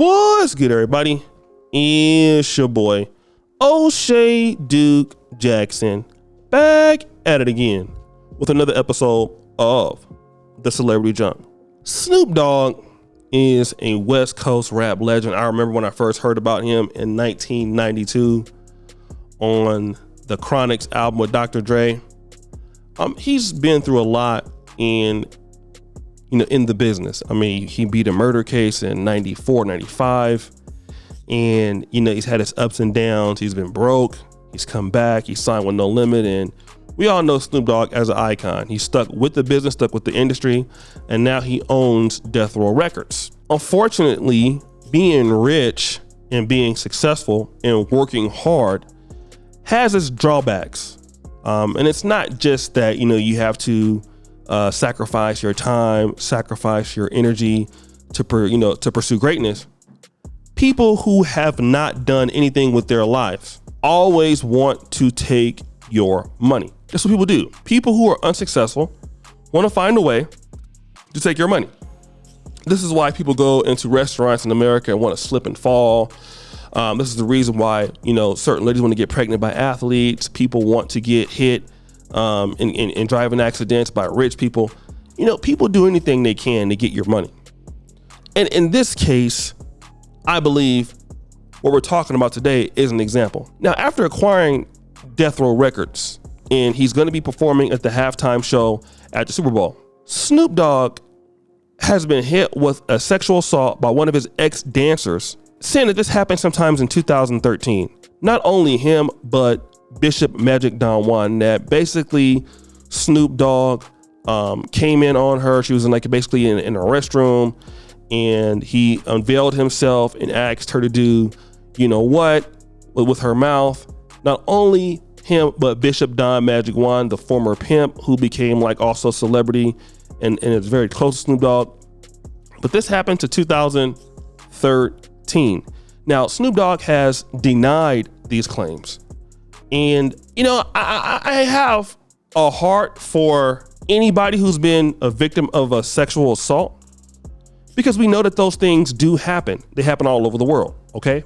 What's good, everybody? It's your boy, O'Shea Duke Jackson, back at it again with another episode of The Celebrity Jump. Snoop Dogg is a West Coast rap legend. I remember when I first heard about him in 1992 on the Chronics album with Dr. Dre. He's been through a lot in the business. I mean, he beat a murder case in 94, 95. And, he's had his ups and downs. He's been broke. He's come back. He signed with No Limit. And we all know Snoop Dogg as an icon. He stuck with the business, stuck with the industry. And now he owns Death Row Records. Unfortunately, being rich and being successful and working hard has its drawbacks. And it's not just that, you have to sacrifice your time, sacrifice your energy to pursue greatness. People who have not done anything with their lives always want to take your money. That's what people do. People who are unsuccessful want to find a way to take your money. This is why people go into restaurants in America and want to slip and fall. This is the reason why, certain ladies want to get pregnant by athletes. People want to get hit in driving accidents by rich people. People do anything they can to get your money. And in this case, I believe what we're talking about today is an example. Now, after acquiring Death Row Records, and he's going to be performing at the halftime show at the Super Bowl, Snoop Dogg has been hit with a sexual assault by one of his ex-dancers, saying that this happened sometimes in 2013. Not only him, but Bishop Magic Don Juan, that basically Snoop Dogg came in on her. She was in a restroom, and he unveiled himself and asked her to do, with her mouth. Not only him, but Bishop Don Magic Juan, the former pimp who became also a celebrity and is very close to Snoop Dogg. But this happened to 2013. Now, Snoop Dogg has denied these claims. And, I have a heart for anybody who's been a victim of a sexual assault, because we know that those things do happen. They happen all over the world, okay?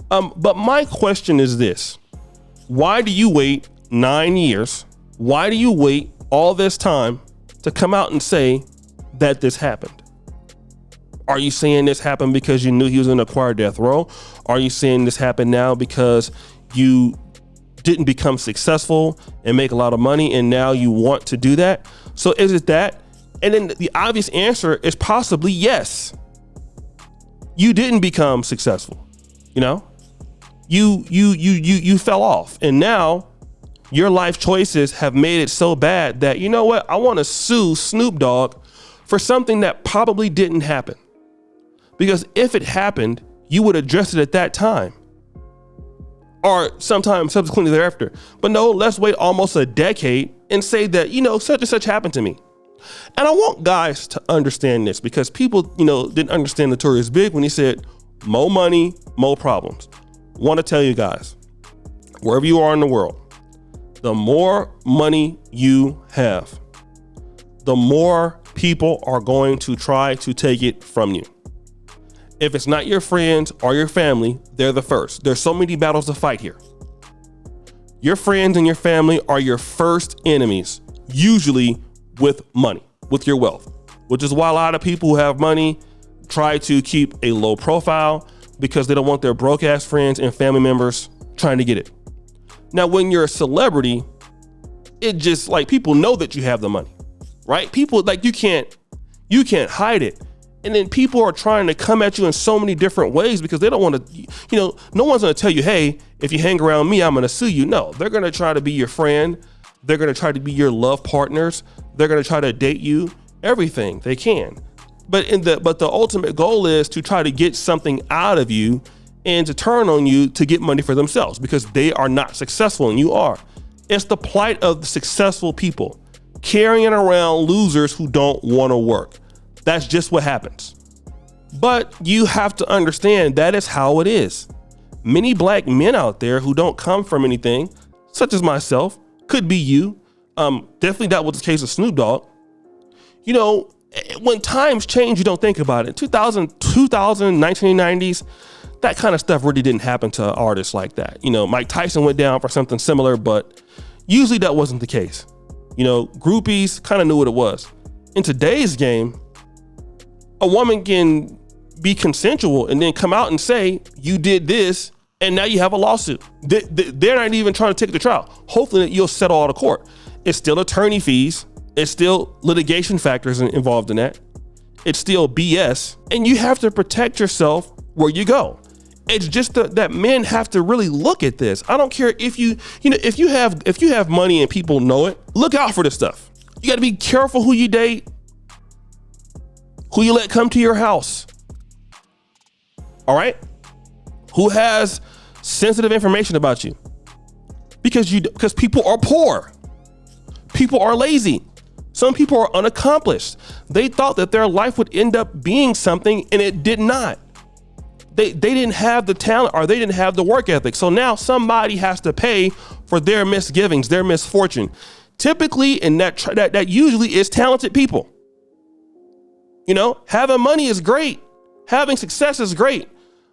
But my question is this. Why do you wait 9 years? Why do you wait all this time to come out and say that this happened? Are you saying this happened because you knew he was going to acquire death row? Are you saying this happened now because you didn't become successful and make a lot of money and now you want to do that? So is it that? And then the obvious answer is possibly yes. You didn't become successful. You fell off, and now your life choices have made it so bad that, I want to sue Snoop Dogg for something that probably didn't happen. Because if it happened, you would address it at that time or sometime subsequently thereafter. But no, let's wait almost a decade and say that, such and such happened to me. And I want guys to understand this, because people, didn't understand Notorious Big when he said, more money, more problems. Want to tell you guys, wherever you are in the world, the more money you have, the more people are going to try to take it from you. If it's not your friends or your family, they're the first. There's so many battles to fight here. Your friends and your family are your first enemies, usually with money, with your wealth, which is why a lot of people who have money try to keep a low profile, because they don't want their broke ass friends and family members trying to get it. Now, when you're a celebrity, it just people know that you have the money, right? People you can't hide it. And then people are trying to come at you in so many different ways because they don't want to, no one's going to tell you, hey, if you hang around me, I'm going to sue you. No, they're going to try to be your friend. They're going to try to be your love partners. They're going to try to date you, everything they can. But the ultimate goal is to try to get something out of you and to turn on you to get money for themselves, because they are not successful and you are. It's the plight of the successful people carrying around losers who don't want to work. That's just what happens. But you have to understand that is how it is. Many black men out there who don't come from anything, such as myself, could be you. Definitely that was the case of Snoop Dogg. when times change, you don't think about it. 2000, 1990s, that kind of stuff really didn't happen to artists like that. You know, Mike Tyson went down for something similar, but usually that wasn't the case. You know, groupies kind of knew what it was. In today's game, a woman can be consensual and then come out and say, you did this, and now you have a lawsuit. They're not even trying to take it to trial. Hopefully you'll settle out of court. It's still attorney fees. It's still litigation factors involved in that. It's still BS. And you have to protect yourself where you go. It's just that men have to really look at this. I don't care if if you have money and people know it, look out for this stuff. You got to be careful who you date, who you let come to your house. All right? Who has sensitive information about you? Because people are poor. People are lazy. Some people are unaccomplished. They thought that their life would end up being something, and it did not. They didn't have the talent, or they didn't have the work ethic. So now somebody has to pay for their misgivings, their misfortune. Typically, and that usually is talented people. You know, having money is great. Having success is great.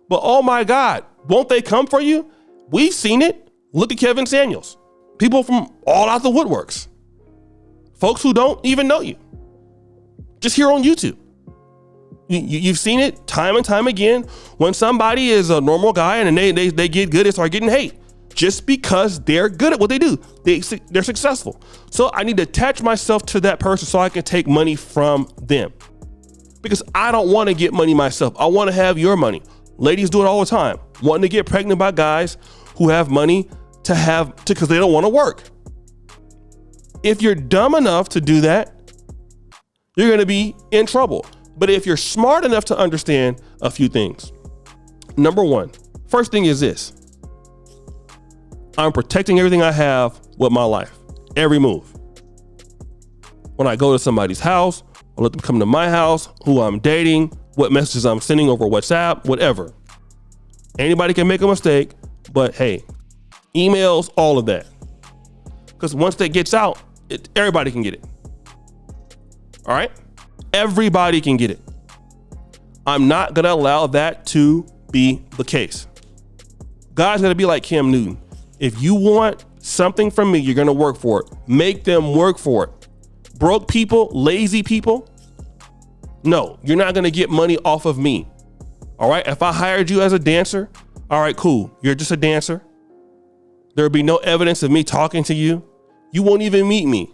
But oh my God, won't they come for you? We've seen it. Look at Kevin Samuels. People from all out the woodworks. Folks who don't even know you. Just here on YouTube. You've seen it time and time again. When somebody is a normal guy and they get good, they start getting hate. Just because they're good at what they do. They're successful. So I need to attach myself to that person so I can take money from them. Because I don't want to get money myself. I want to have your money. Ladies do it all the time. Wanting to get pregnant by guys who have money because they don't want to work. If you're dumb enough to do that, you're going to be in trouble. But if you're smart enough to understand a few things, number one, first thing is this. I'm protecting everything I have with my life, every move. When I go to somebody's house, I let them come to my house, who I'm dating, what messages I'm sending over WhatsApp, whatever. Anybody can make a mistake, but hey, emails, all of that. Because once that gets out, everybody can get it. All right? Everybody can get it. I'm not going to allow that to be the case. Guys got to be like Cam Newton. If you want something from me, you're going to work for it. Make them work for it. Broke people, lazy people, no, you're not going to get money off of me. All right? If I hired you as a dancer, all right, cool. You're just a dancer. There'll be no evidence of me talking to you. You won't even meet me.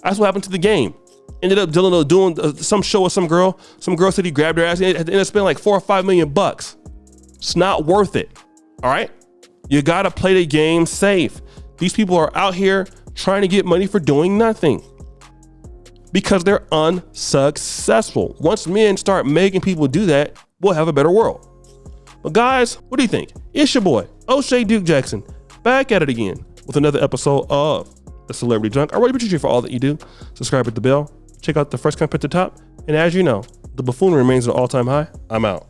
That's what happened to the game. Ended up doing some show with some girl. Some girl said he grabbed her ass and ended up spending like $4 or $5 million. It's not worth it. All right? You got to play the game safe. These people are out here trying to get money for doing nothing because they're unsuccessful. Once men start making people do that, we'll have a better world. But guys, what do you think? It's your boy, O'Shea Duke Jackson, back at it again with another episode of The Celebrity Junk. I really appreciate you for all that you do. Subscribe, hit the bell, check out the first comment at the top. And as you know, the buffoonery remains at an all-time high. I'm out.